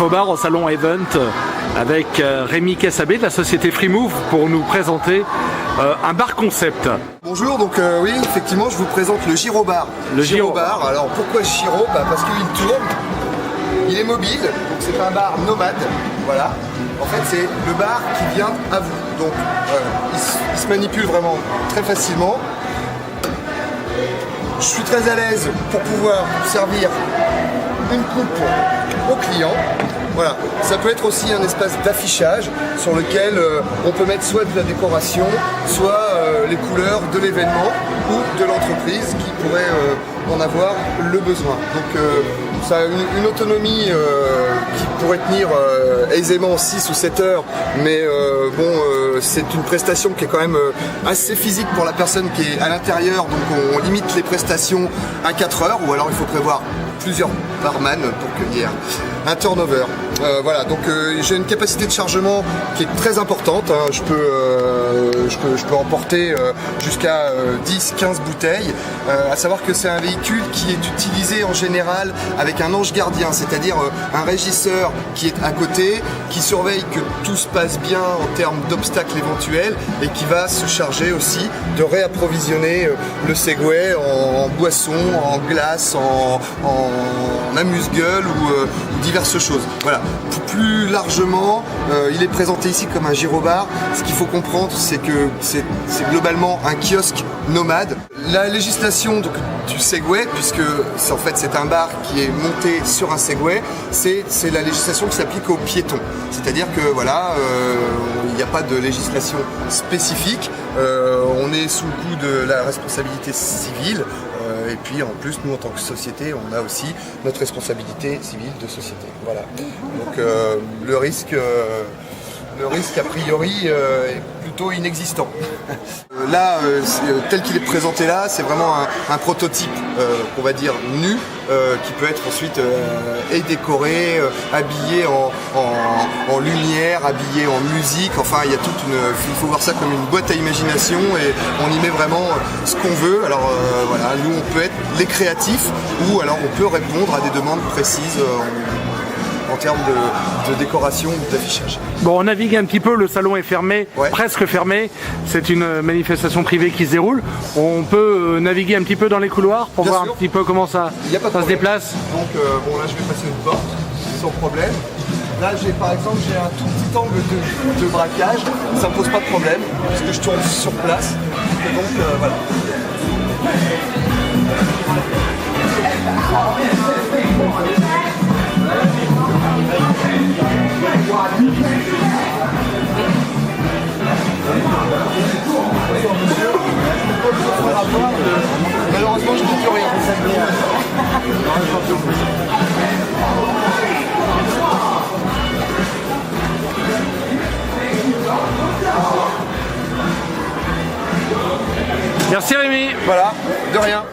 Infobar au salon Event avec Rémi Cassabé de la société Freemove pour nous présenter un bar concept. Bonjour, donc oui, effectivement, je vous présente le Gyrobar. Le Gyrobar. Alors pourquoi Gyro? Parce qu'il tourne, il est mobile, donc c'est un bar nomade. Voilà. En fait, c'est le bar qui vient à vous. Donc il se manipule vraiment très facilement. Je suis très à l'aise pour pouvoir servir une coupe aux clients. Voilà, ça peut être aussi un espace d'affichage sur lequel on peut mettre soit de la décoration, soit les couleurs de l'événement ou de l'entreprise qui pourrait en avoir le besoin. Donc ça a une autonomie qui pourrait tenir aisément 6 ou 7 heures, mais c'est une prestation qui est quand même assez physique pour la personne qui est à l'intérieur, donc on limite les prestations à 4 heures, ou alors il faut prévoir plusieurs barman pour qu'il y ait un turnover. Voilà, donc j'ai une capacité de chargement qui est très importante, hein. Je peux emporter jusqu'à 10-15 bouteilles. À savoir que c'est un véhicule qui est utilisé en général avec un ange gardien, c'est-à-dire un régisseur qui est à côté, qui surveille que tout se passe bien en termes d'obstacles éventuels et qui va se charger aussi de réapprovisionner le Segway en boissons, en glace, en amuse-gueule ou diverses choses. Voilà. Plus largement, il est présenté ici comme un gyrobar. Ce qu'il faut comprendre, c'est que c'est globalement un kiosque nomade. La législation du Segway, puisque en fait c'est un bar qui est monté sur un Segway, c'est la législation qui s'applique aux piétons. C'est-à-dire que voilà, il n'y a pas de législation spécifique. On est sous le coup de la responsabilité civile. Et puis en plus, nous en tant que société, on a aussi notre responsabilité civile de société. Voilà. Donc le risque a priori est plutôt inexistant. Là, tel qu'il est présenté là, c'est vraiment un prototype, on va dire nu, qui peut être ensuite décoré, habillé en lumière, habillé en musique. Enfin, il y a il faut voir ça comme une boîte à imagination et on y met vraiment ce qu'on veut. Alors voilà, nous on peut être les créatifs ou alors on peut répondre à des demandes précises en termes de décoration ou d'affichage. Bon, on navigue un petit peu, le salon est fermé, ouais. Presque fermé, c'est une manifestation privée qui se déroule. On peut naviguer un petit peu dans les couloirs pour voir un petit peu comment ça se déplace. Donc bon, là je vais passer une porte sans problème. Là par exemple j'ai un tout petit angle de braquage, ça ne me pose pas de problème puisque je tourne sur place. Et donc voilà. Malheureusement je ne dis plus rien. Merci Rémi. Voilà, de rien.